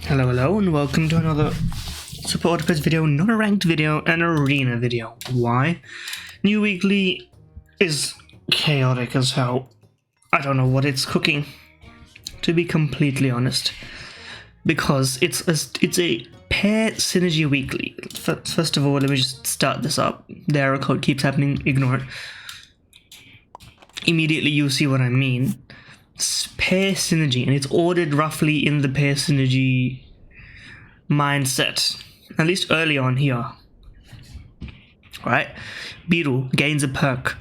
Hello, and welcome to another Super Octopus video, not a ranked video, an arena video. Why? New Weekly is chaotic as hell. I don't know what it's cooking, to be completely honest. Because it's a pair synergy weekly. First of all, let me just start this up. The error code keeps happening, ignore it. Immediately you'll see what I mean. It's pair synergy, and it's ordered roughly in the pair synergy mindset, at least early on here. Right? Beetle gains a perk.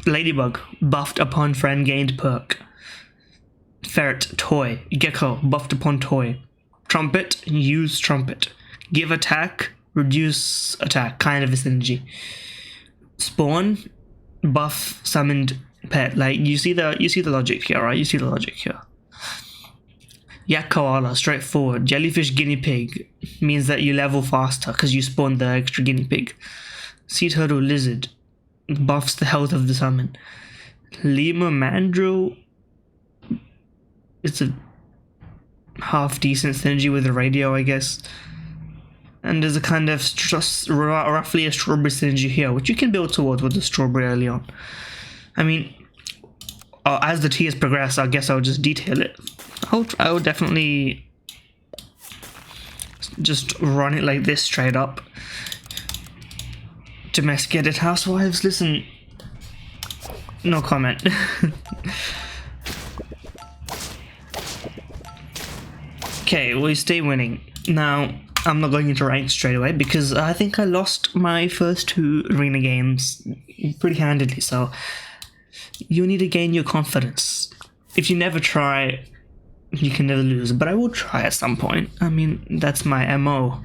Ladybug buffed upon friend gained perk. Ferret toy. Gecko buffed upon toy. Trumpet use trumpet. Give attack, reduce attack, kind of a synergy. Spawn buff summoned pet. Like you see the logic here, right? You see the logic here. Yak koala, straightforward. Jellyfish guinea pig means that you level faster because you spawn the extra guinea pig. Sea turtle lizard buffs the health of the summon. Lemur mandrill, it's a half decent synergy with the radio, I guess. And there's a kind of roughly a strawberry synergy here, which you can build towards with the strawberry early on. I mean, as the tiers progress, I guess I'll just detail it. I would definitely just run it like this straight up. Domesticated housewives, listen, no comment. Okay, we stay winning. Now, I'm not going into rank straight away because I think I lost my first two arena games pretty handedly, so you need to gain your confidence. If you never try, you can never lose, but I will try at some point. I mean, that's my MO.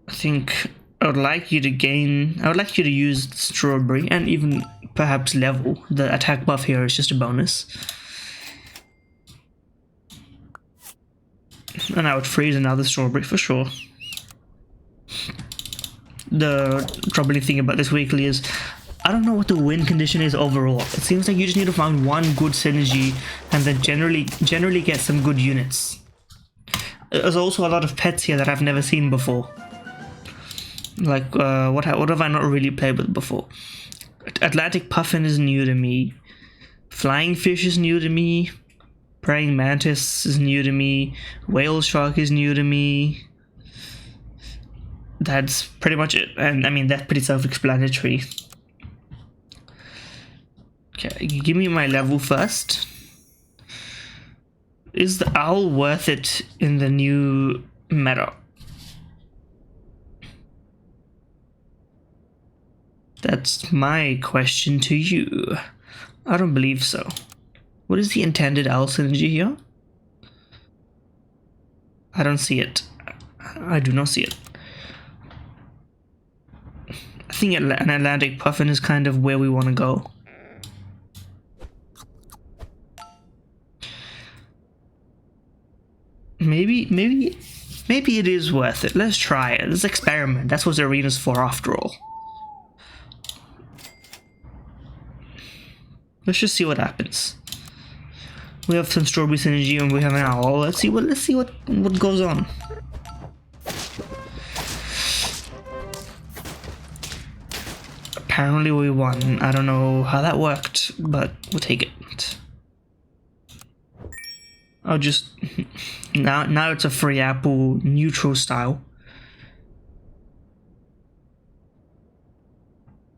I think I would like you to use strawberry and even perhaps level. The attack buff here is just a bonus. And I would freeze another strawberry for sure. The troubling thing about this weekly is I don't know what the win condition is overall. It seems like you just need to find one good synergy and then generally get some good units. There's also a lot of pets here that I've never seen before. Like, what have I not really played with before? Atlantic Puffin is new to me. Flying Fish is new to me. Praying Mantis is new to me. Whale Shark is new to me. That's pretty much it. And I mean, that's pretty self-explanatory. Okay, give me my level first. Is the owl worth it in the new meta? That's my question to you. I don't believe so. What is the intended owl synergy here? I don't see it. I do not see it. I think an Atlantic Puffin is kind of where we want to go. Maybe it is worth it. Let's try it. Let's experiment. That's what the arena's for after all. Let's just see what happens. We have some strawberry synergy and we have an owl. Let's see what goes on. Apparently we won. I don't know how that worked, but we'll take it. I'll just now it's a free apple neutral style.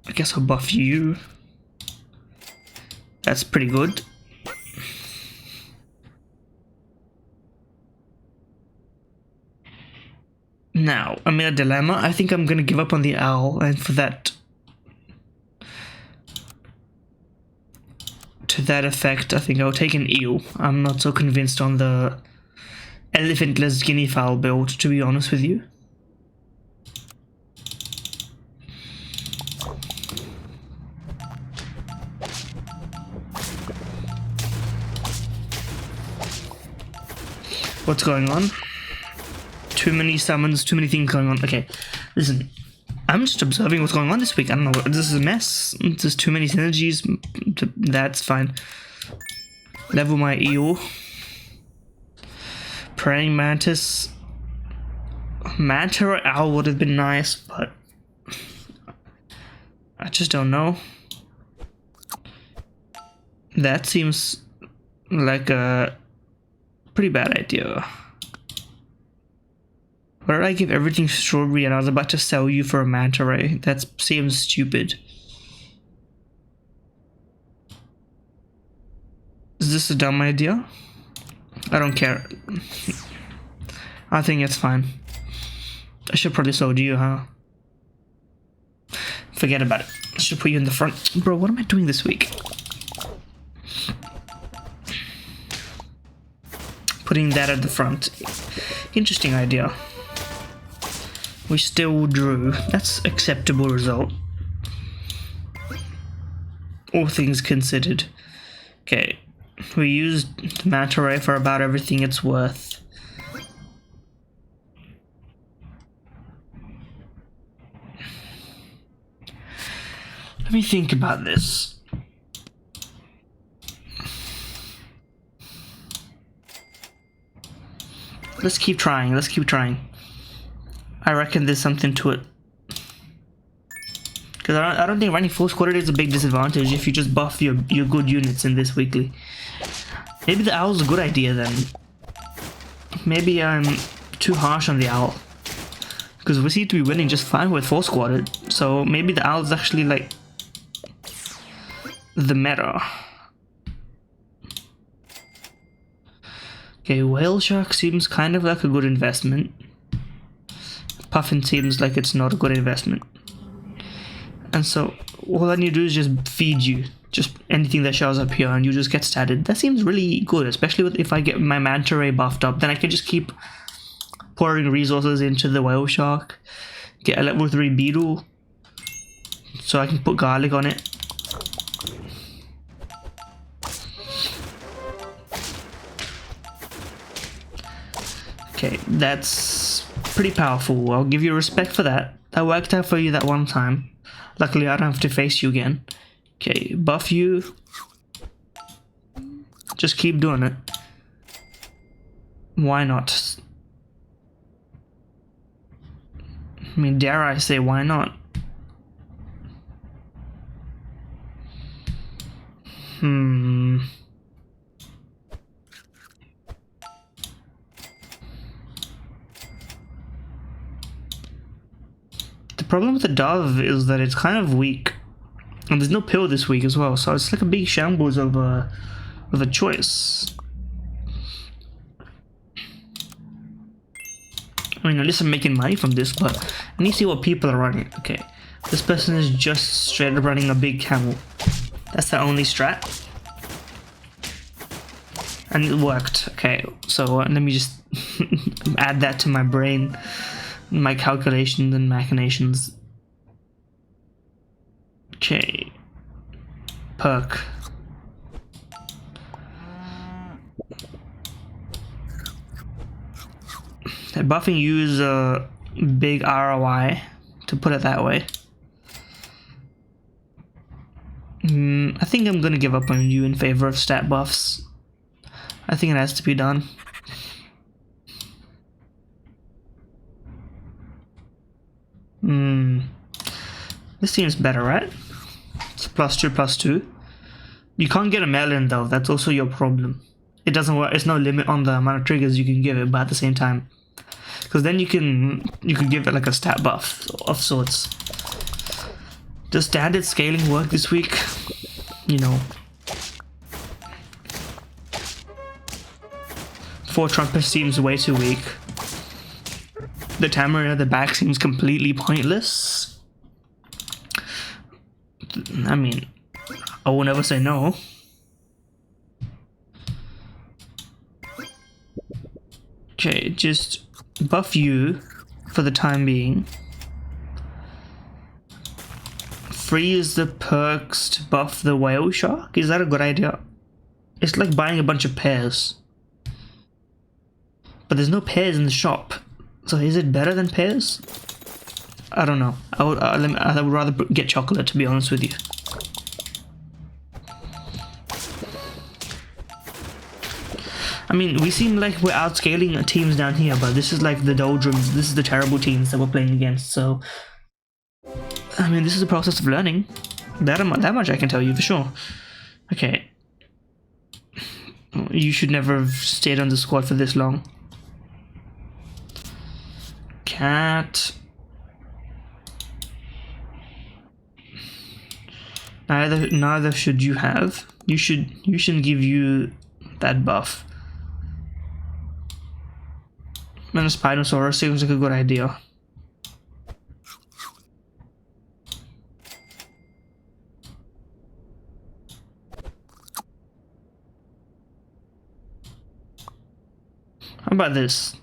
I guess I'll buff you. That's pretty good. Now, I'm in a dilemma. I think I'm gonna give up on the owl, and for that, to that effect, I think I'll take an eel. I'm not so convinced on the elephantless guinea fowl build, to be honest with you. What's going on? Too many summons, too many things going on. Okay, listen, I'm just observing what's going on this week. I don't know, this is a mess. There's too many synergies. That's fine. Level my eel. Praying mantis. Manta or owl would have been nice, but I just don't know. That seems like a pretty bad idea. Why did I give everything strawberry and I was about to sell you for a manta ray? That seems stupid. Is this a dumb idea? I don't care. I think it's fine. I should probably sold you, huh? Forget about it. I should put you in the front. Bro, what am I doing this week? Putting that at the front. Interesting idea. We still drew. That's acceptable result. All things considered. Okay. We used the manta ray for about everything it's worth. Let me think about this. Let's keep trying. Let's keep trying. I reckon there's something to it. Because I don't think running full squad is a big disadvantage if you just buff your good units in this weekly. Maybe the owl's a good idea then. Maybe I'm too harsh on the owl. Because we seem to be winning just fine with full squadded. So maybe the owl's actually like the meta. Okay, whale shark seems kind of like a good investment. Puffin seems like it's not a good investment. And so all I need to do is just feed you. Just anything that shows up here and you just get statted. That seems really good, especially with if I get my manta ray buffed up, then I can just keep pouring resources into the whale shark. Get a level 3 beetle. So I can put garlic on it. Okay, that's pretty powerful. I'll give you respect for that. That worked out for you that one time. Luckily, I don't have to face you again. Okay, buff you. Just keep doing it. Why not? I mean, dare I say, why not? The problem with the dove is that it's kind of weak. And there's no pill this week as well, so it's like a big shambles of a choice. I mean, at least I'm making money from this, but I need to see what people are running. Okay, this person is just straight up running a big camel. That's the only strat. And it worked. Okay, so let me just add that to my brain, my calculations and machinations. Okay. Perk. Buffing you is a big ROI, to put it that way. I think I'm gonna give up on you in favor of stat buffs. I think it has to be done. This seems better, right? It's +2/+2. You can't get a melon though, that's also your problem. It doesn't work, there's no limit on the amount of triggers you can give it, but at the same time. Because then you can give it like a stat buff of sorts. Does standard scaling work this week? You know. 4 trumpet seems way too weak. The tamarind at the back seems completely pointless. I mean, I will never say no. Okay, just buff you for the time being. Freeze the perks to buff the whale shark? Is that a good idea? It's like buying a bunch of pears. But there's no pears in the shop. So is it better than pears? I don't know. I would rather get chocolate, to be honest with you. I mean, we seem like we're outscaling teams down here, but this is like the doldrums. This is the terrible teams that we're playing against. So, I mean, this is a process of learning. That much I can tell you for sure. Okay. You should never have stayed on the squad for this long. Cat. Neither should you have. You shouldn't give you that buff. And a Spinosaurus seems like a good idea. How about this?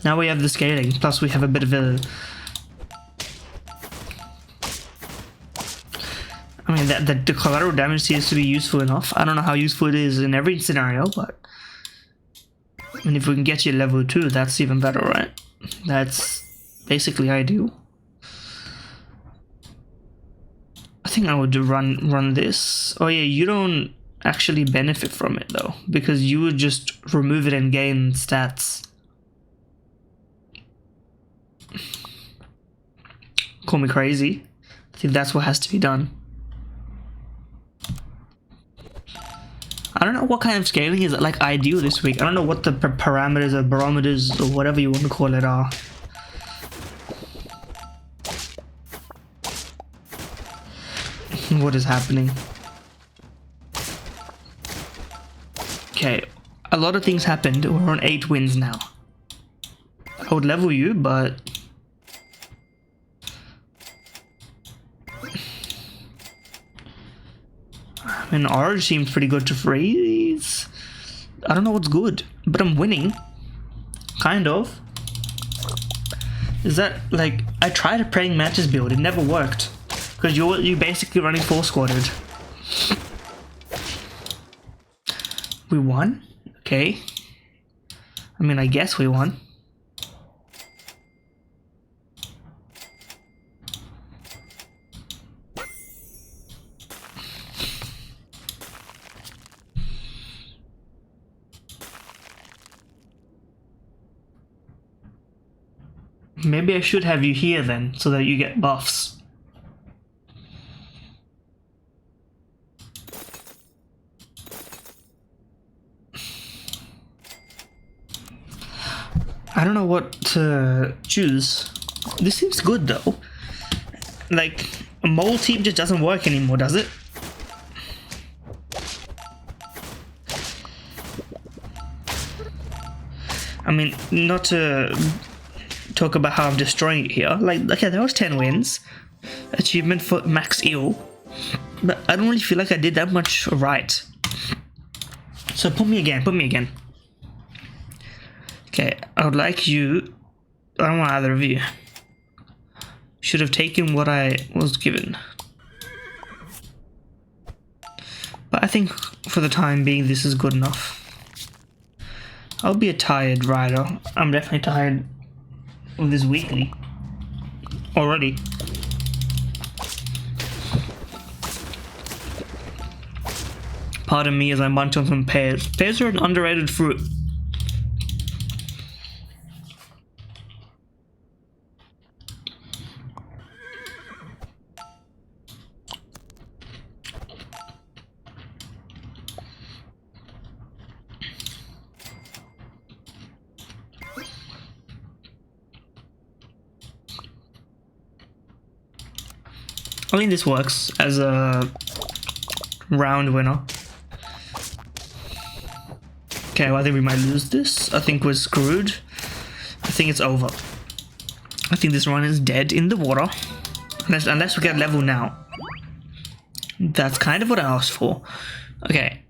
Now we have the scaling, plus we have a bit of a... I mean, the collateral damage seems to be useful enough. I don't know how useful it is in every scenario, but... And if we can get you level 2, that's even better, right? That's basically ideal. I think I would run this. Oh yeah, you don't actually benefit from it though, because you would just remove it and gain stats. Call me crazy. I think that's what has to be done. I don't know what kind of scaling is like ideal this week. I don't know what the parameters or barometers or whatever you want to call it are. What is happening? Okay, a lot of things happened. We're on 8 wins now. I would level you, but... I mean, orange seems pretty good to freeze. I don't know what's good, but I'm winning. Kind of. Is that, like, I tried a praying mantis build, it never worked. Because you're basically running full squatted. We won? Okay. I mean, I guess we won. Maybe I should have you here then, so that you get buffs. I don't know what to choose. This seems good though. Like, a mole team just doesn't work anymore, does it? I mean, not to talk about how I'm destroying it here. Like, okay, that was 10 wins. Achievement for max eel. But I don't really feel like I did that much right. So put me again. Okay, I would like you... I don't want either of you. Should have taken what I was given. But I think for the time being this is good enough. I'll be a tired rider. I'm definitely tired of this weekly. Already. Pardon me as I munch on some pears. Pears are an underrated fruit. I think this works as a round winner. Okay, well, I think we might lose this. I think we're screwed. I think it's over. I think this run is dead in the water. Unless we get level now. That's kind of what I asked for. Okay.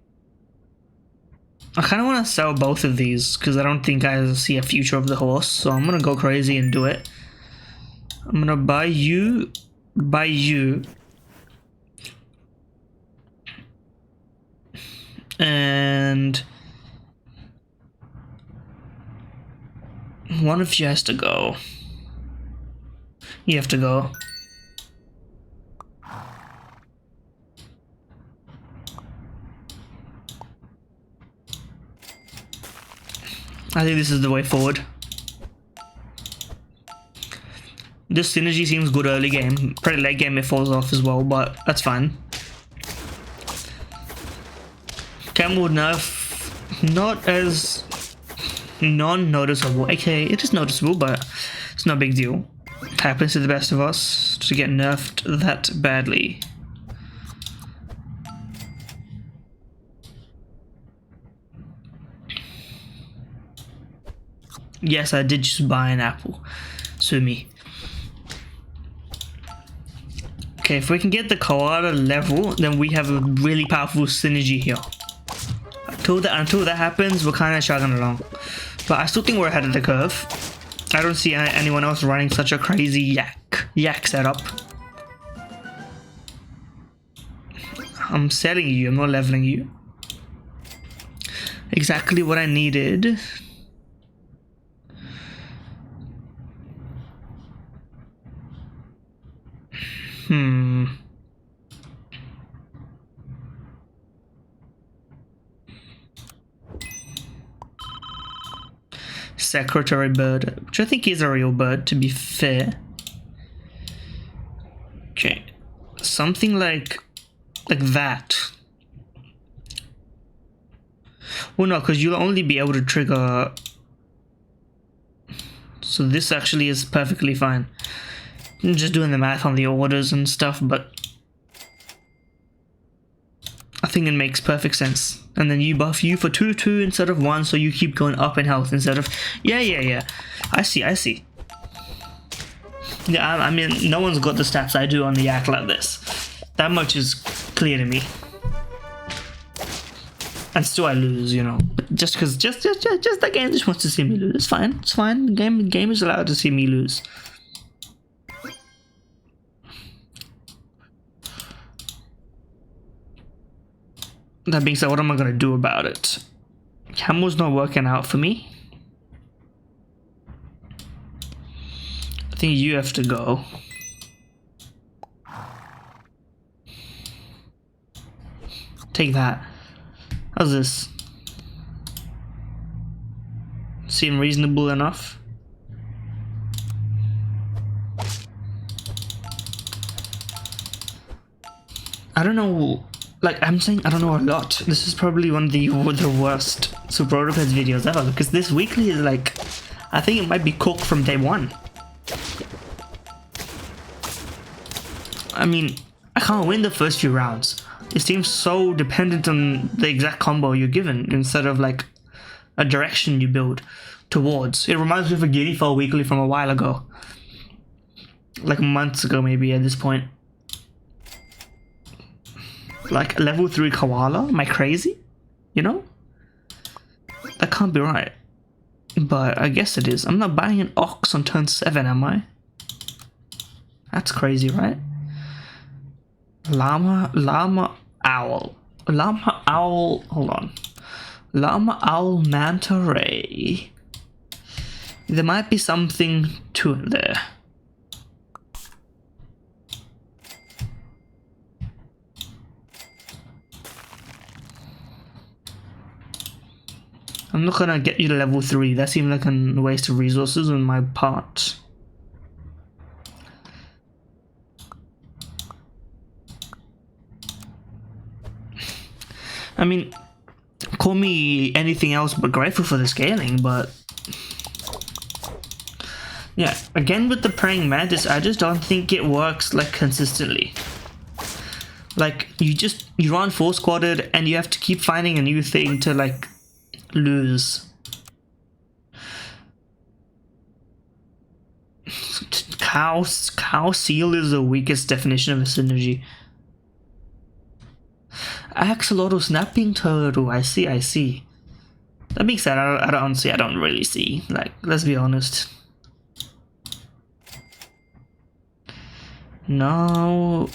I kind of want to sell both of these because I don't think I see a future of the horse. So I'm going to go crazy and do it. I'm going to buy you... and one of you has to go. You have to go. I think this is the way forward. This synergy seems good early game. Pretty late game it falls off as well, but that's fine. Camel nerf, not as non-noticeable. Okay, it is noticeable, but it's no big deal. It happens to the best of us to get nerfed that badly. Yes, I did just buy an apple. Sue me. Okay, if we can get the koala level, then we have a really powerful synergy here. Until that happens, we're kind of chugging along. But I still think we're ahead of the curve. I don't see anyone else running such a crazy yak setup. I'm selling you, I'm not leveling you. Exactly what I needed. Secretary bird, which I think is a real bird, to be fair. Okay, something like that. Well, no, because you'll only be able to trigger. So this actually is perfectly fine. I'm just doing the math on the orders and stuff, but I think it makes perfect sense. And then you buff you for 2/2 instead of 1, so you keep going up in health instead of... Yeah. I see. Yeah, I mean, no one's got the stats I do on the yak like this. That much is clear to me. And still I lose, you know. But just because, just the game just wants to see me lose. It's fine, it's fine. The game is allowed to see me lose. That being said, what am I gonna do about it? Camel's not working out for me. I think you have to go. Take that. How's this? Seem reasonable enough? I don't know. Like, I'm saying I don't know a lot. This is probably one of the worst Super Autopets videos ever, because this weekly is like, I think it might be cooked from day one. I mean, I can't win the first few rounds. It seems so dependent on the exact combo you're given instead of like a direction you build towards. It reminds me of a Guinea Fowl weekly from a while ago. Like months ago maybe at this point. Like level 3 koala? Am I crazy? You know? That can't be right. But I guess it is. I'm not buying an ox on turn 7, am I? That's crazy, right? Llama owl. Hold on. Llama owl manta ray. There might be something to it there. I'm not gonna get you to level 3. That seems like a waste of resources on my part. I mean, call me anything else but grateful for the scaling, but yeah, again with the praying mantis, I just don't think it works like consistently. Like you run 4-squatted and you have to keep finding a new thing to like lose. Cow seal is the weakest definition of a synergy. Axolotl snapping turtle. I see. That being said, I don't really see. Like, let's be honest. No.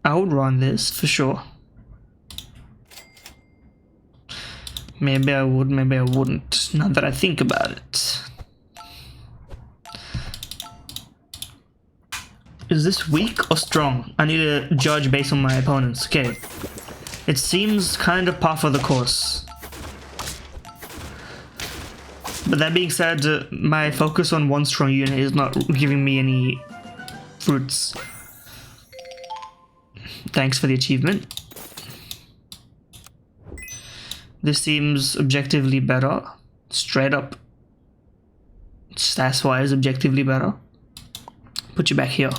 I would run this for sure. Maybe I would, maybe I wouldn't. Now that I think about it. Is this weak or strong? I need to judge based on my opponents. Okay. It seems kind of par for the course. But that being said, my focus on one strong unit is not giving me any fruits. Thanks for the achievement. This seems objectively better. Straight up. Stats-wise, objectively better. Put you back here.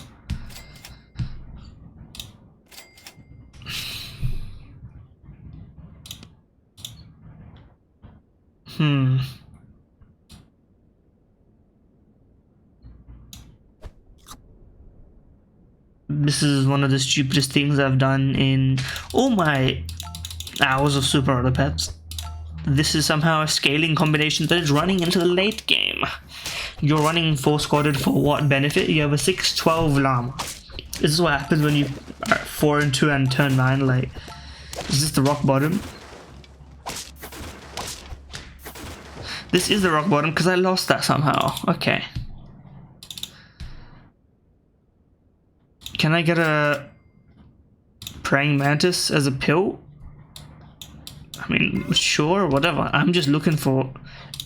This is one of the stupidest things I've done in all my hours of Super Auto Pets. This is somehow a scaling combination that is running into the late game. You're running 4 squatted for what benefit? You have a 6-12 llama. This is what happens when you are 4 and 2 and turn 9. Like, is this the rock bottom? This is the rock bottom because I lost that somehow. Okay. Can I get a praying mantis as a pill? I mean, sure, whatever. I'm just looking for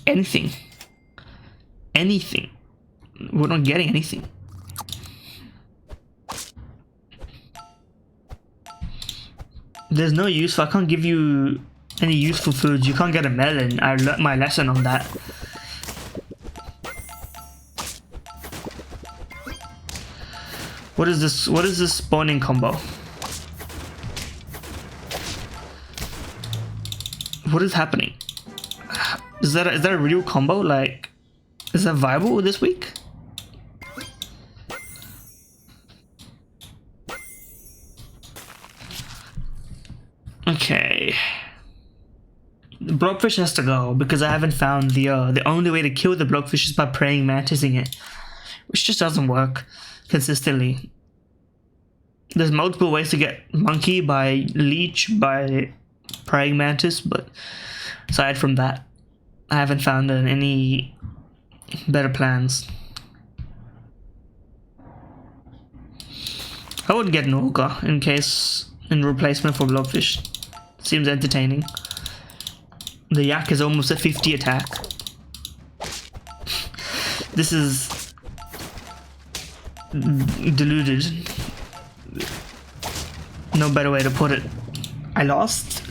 anything. Anything. We're not getting anything. There's no use. I can't give you any useful foods. You can't get a melon. I learned my lesson on that. What is this? What is this spawning combo? What is happening? Is that a real combo? Like, is that viable this week? Okay. The blobfish has to go because I haven't found the only way to kill the blobfish is by praying mantising it, which just doesn't work consistently. There's multiple ways to get monkey, by leech, by praying mantis, but aside from that, I haven't found any better plans. I would get an orca in replacement for blobfish. Seems entertaining. The yak is almost a 50 attack. This is deluded. No better way to put it. I lost.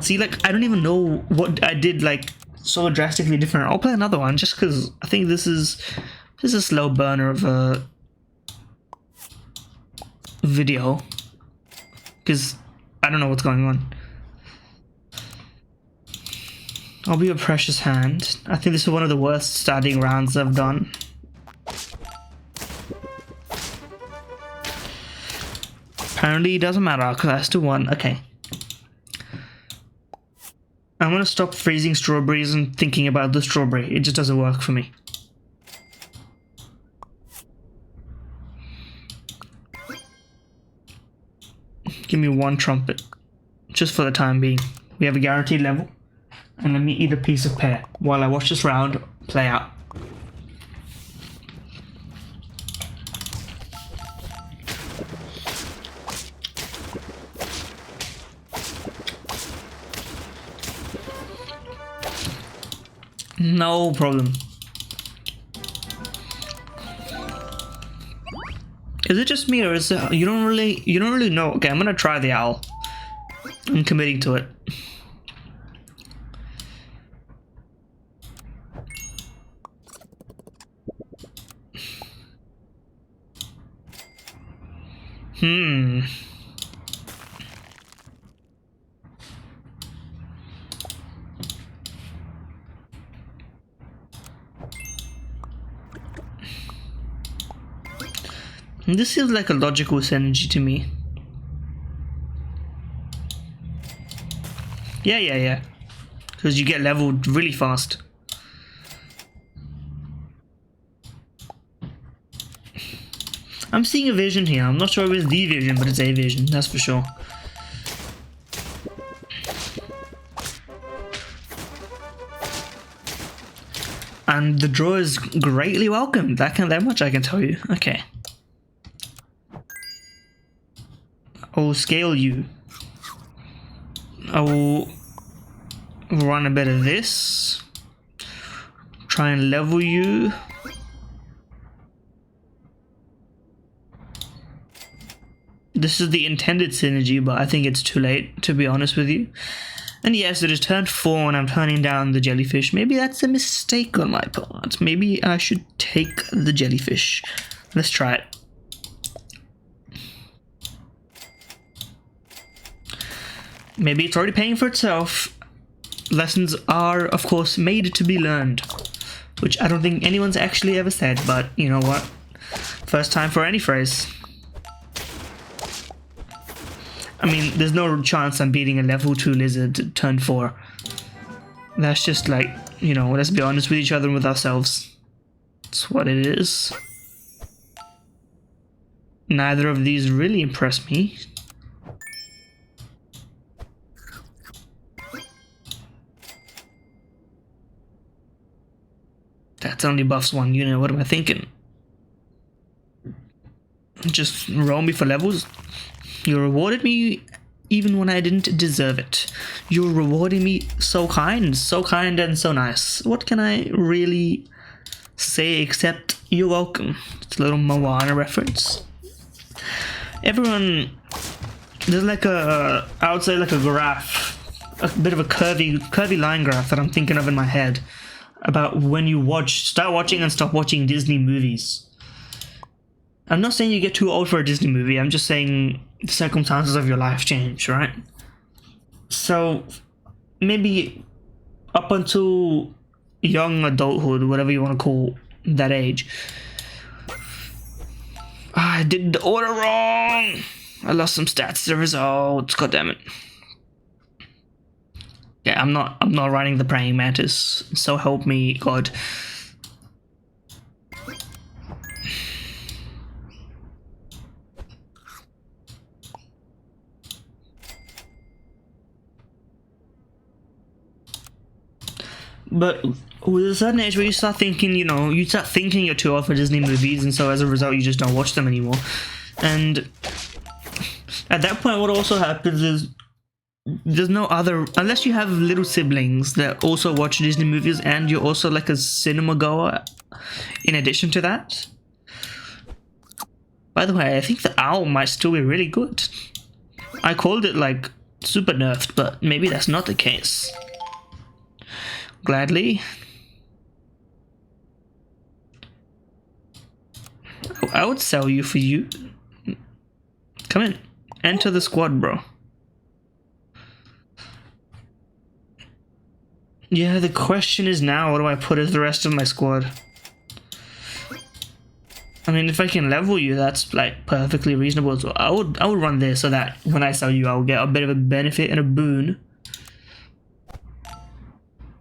See, like, I don't even know what I did, like, so drastically different. I'll play another one just because I think this is a slow burner of a video, because I don't know what's going on. I'll be a precious hand. I think this is one of the worst starting rounds I've done. Apparently it doesn't matter because I still won. Okay. I'm gonna stop freezing strawberries and thinking about the strawberry. It just doesn't work for me. Give me one trumpet. Just for the time being. We have a guaranteed level. And let me eat a piece of pear while I watch this round play out. No problem. Is it just me, or is it, you don't really know? Okay, I'm gonna try the owl. I'm committing to it. This feels like a logical synergy to me. Yeah. Because you get leveled really fast. I'm seeing a vision here. I'm not sure if it's the vision, but it's a vision, that's for sure. And the draw is greatly welcomed. That much I can tell you. Okay. I will scale you. I will run a bit of this. Try and level you. This is the intended synergy, but I think it's too late, to be honest with you. And yes, it is turned 4 and I'm turning down the jellyfish. Maybe that's a mistake on my part. Maybe I should take the jellyfish. Let's try it. Maybe it's already paying for itself. Lessons are, of course, made to be learned. Which I don't think anyone's actually ever said, but you know what? First time for any phrase. I mean, there's no chance I'm beating a level 2 lizard turn 4. That's just like, you know, let's be honest with each other and with ourselves. That's what it is. Neither of these really impress me. That's only buffs 1 unit, what am I thinking? Just roll me for levels? You rewarded me even when I didn't deserve it. You're rewarding me so kind and so nice. What can I really say except you're welcome? It's a little Moana reference. Everyone, there's like a, I would say like a graph, a bit of a curvy line graph that I'm thinking of in my head about when you start watching and stop watching Disney movies. I'm not saying you get too old for a Disney movie, I'm just saying the circumstances of your life change, right? So maybe up until young adulthood, whatever you want to call that age, I did the order wrong. I lost some stats to the results, god damn it. Yeah, I'm not running the praying mantis, so help me God. But with a certain age where you start thinking, you know, you start thinking you're too old for Disney movies, and so as a result you just don't watch them anymore. And at that point what also happens is there's no other, unless you have little siblings that also watch Disney movies and you're also like a cinema goer in addition to that. By the way, I think the owl might still be really good. I called it like super nerfed, but maybe that's not the case. Gladly. I would sell you for you. Come in. Enter the squad, bro. Yeah, the question is now, what do I put as the rest of my squad? I mean, if I can level you, that's like perfectly reasonable. So I would run this so that when I sell you, I'll get a bit of a benefit and a boon.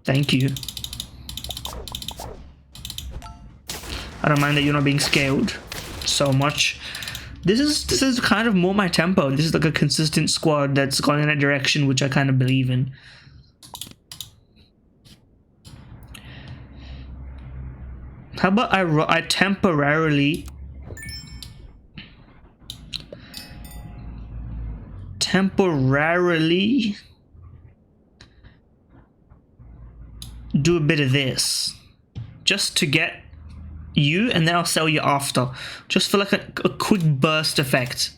Thank you. I don't mind that you're not being scaled so much. This is kind of more my tempo. This is like a consistent squad that's going in a direction which I kind of believe in. How about I temporarily do a bit of this just to get you, and then I'll sell you after, just for like a quick burst effect.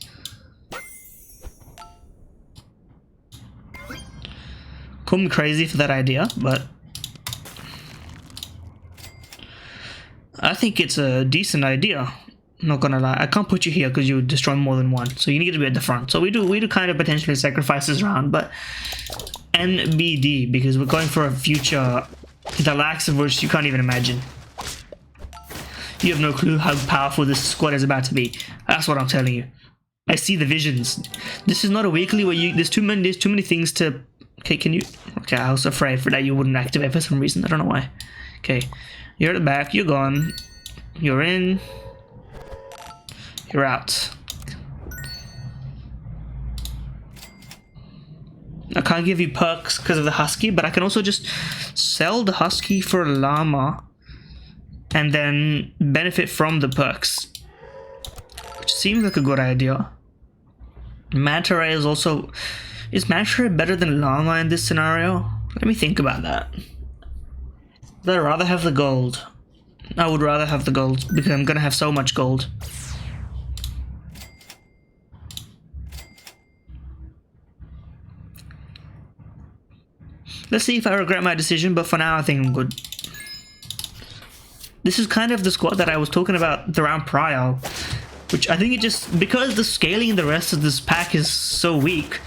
Call me crazy for that idea, but I think it's a decent idea. Not gonna lie, I can't put you here because you would destroy more than one, so you need to be at the front. So we do kind of potentially sacrifice this round, but NBD, because we're going for a future the likes of which you can't even imagine. You have no clue how powerful this squad is about to be. That's what I'm telling you. I see the visions. This is not a weekly where there's too many things to. Okay, can you? Okay, I was afraid for that you wouldn't activate for some reason. I don't know why. Okay, you're at the back. You're gone. You're in. You're out. I can't give you perks because of the husky, but I can also just sell the husky for a llama and then benefit from the perks, which seems like a good idea. Manta Ray is also... Is Manta Ray better than Llama in this scenario? Let me think about that. Would I rather have the gold? I would rather have the gold because I'm gonna have so much gold. Let's see if I regret my decision, but for now I think I'm good. This is kind of the squad that I was talking about the round prior, which I think it just, because the scaling in the rest of this pack is so weak,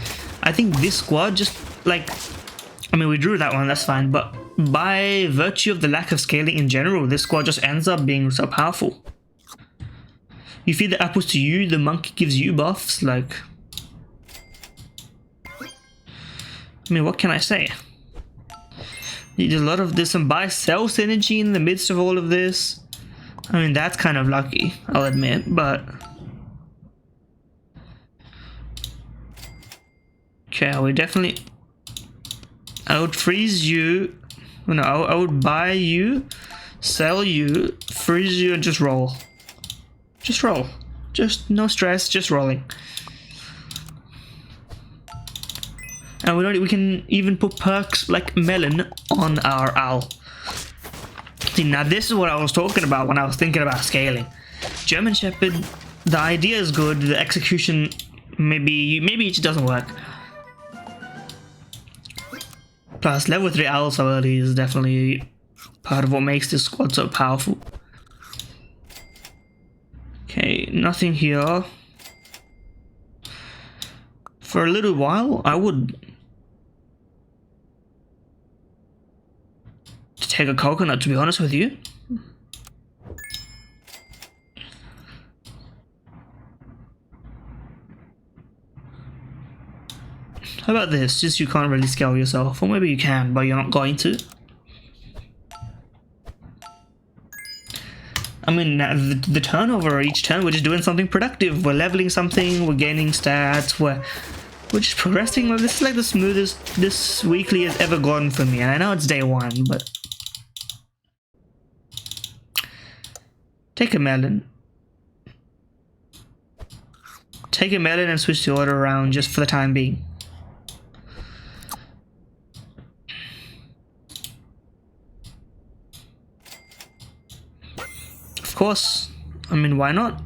I think this squad just, like, I mean, we drew that one, that's fine, but by virtue of the lack of scaling in general, this squad just ends up being so powerful. You feed the apples to you, the monkey gives you buffs, like... I mean, what can I say? There's a lot of, there's some buy-sell synergy in the midst of all of this. I mean, that's kind of lucky, I'll admit, but... Okay, we definitely... I would freeze you... No, I would buy you, sell you, freeze you, and just roll. Just roll. Just no stress, just rolling. And we can even put perks like Melon on our owl. See, now this is what I was talking about when I was thinking about scaling. German Shepherd, the idea is good, the execution maybe it just doesn't work. Plus, level 3 owl so early is definitely part of what makes this squad so powerful. Okay, nothing here. For a little while, I would take a coconut, to be honest with you. How about this? Just you can't really scale yourself, or maybe you can, but you're not going to. I mean, the turnover each turn, we're just doing something productive. We're leveling something, we're gaining stats, we're just progressing. This is like the smoothest this weekly has ever gone for me. And I know it's day one, but... Take a melon. Take a melon and switch the order around just for the time being. Of course. I mean, why not?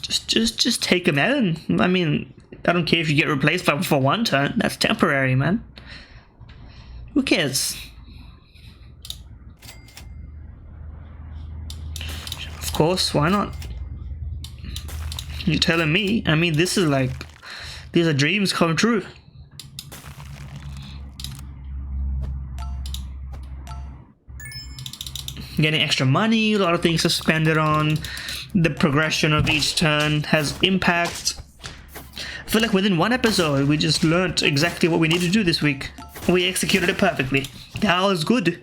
Just take a melon. I mean, I don't care if you get replaced by for one turn. That's temporary, man. Who cares? Of course, why not? You're telling me. I mean, this is like, these are dreams come true. Getting extra money, a lot of things to spend it on. The progression of each turn has impact. I feel like within one episode, we just learnt exactly what we need to do this week. We executed it perfectly. That was good.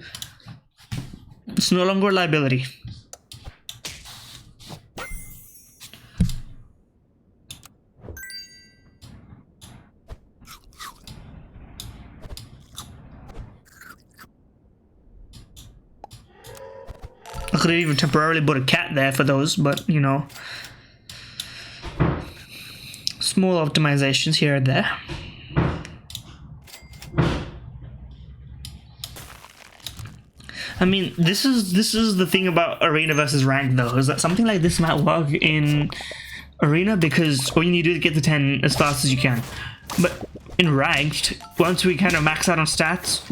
It's no longer a liability. I could have even temporarily put a cat there for those, but you know, small optimizations here and there. I mean, this is the thing about Arena versus Ranked though, is that something like this might work in Arena because all you need to do is get to 10 as fast as you can. But in Ranked, once we kind of max out on stats,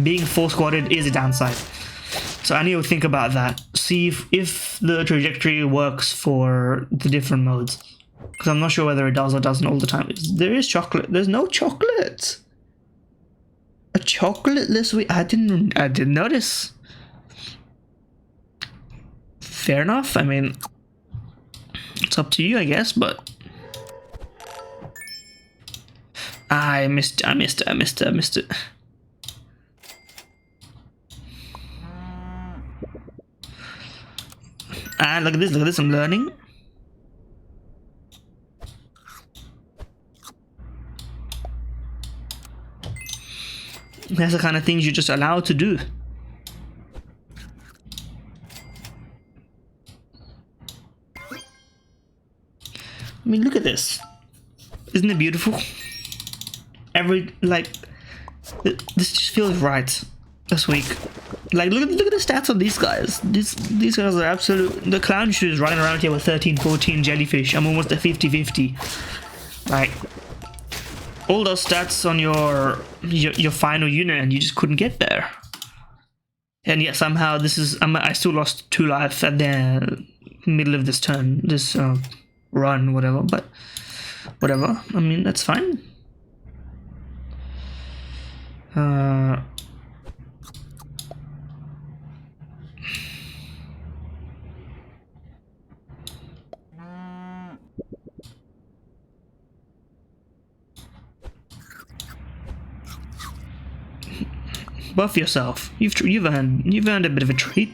being 4-squadded is a downside. So I need to think about that. See if the trajectory works for the different modes. Because I'm not sure whether it does or doesn't all the time. There is chocolate. There's no chocolate. A chocolate-less week. I didn't notice. Fair enough. I mean, it's up to you, I guess, but I missed it. And look at this, I'm learning. That's the kind of things you're just allowed to do. I mean, look at this. Isn't it beautiful? This just feels right this week. Like, look at the stats of these guys. These guys are absolute. The clown shoes running around here with 13, 14 jellyfish. I'm almost at 50-50. Like, all those stats on your final unit, and you just couldn't get there. And yet somehow I still lost 2 life at the middle of this turn, this run, whatever. But whatever. I mean, that's fine. Buff yourself. You've earned a bit of a treat.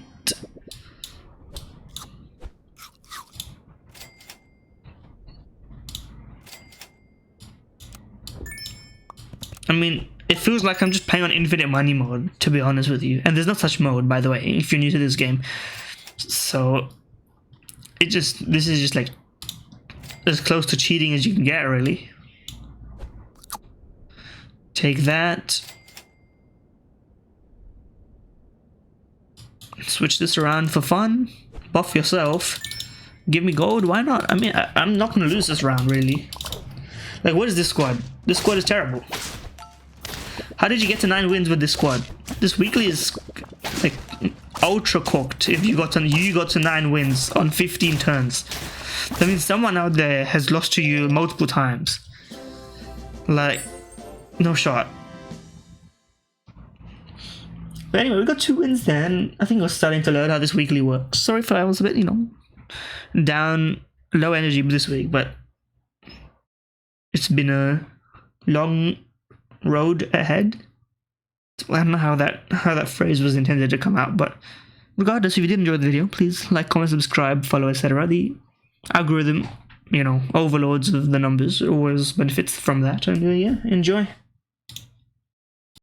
I mean, it feels like I'm just playing on infinite money mode, to be honest with you. And there's no such mode, by the way, if you're new to this game. So this is just like as close to cheating as you can get, really. Take that. Switch this around for fun. Buff yourself. Give me gold. Why not? I mean, I'm not going to lose this round, really. Like, what is this squad? This squad is terrible. How did you get to 9 wins with this squad? This weekly is like ultra cooked. If you got to 9 wins on 15 turns. That means someone out there has lost to you multiple times. Like, no shot. But anyway, we got 2 wins then. I think we're starting to learn how this weekly works. Sorry if I was a bit, down, low energy this week, but it's been a long road ahead. I don't know how that phrase was intended to come out, but regardless, if you did enjoy the video, please like, comment, subscribe, follow, etc. The algorithm, overlords of the numbers always benefits from that, and yeah, enjoy.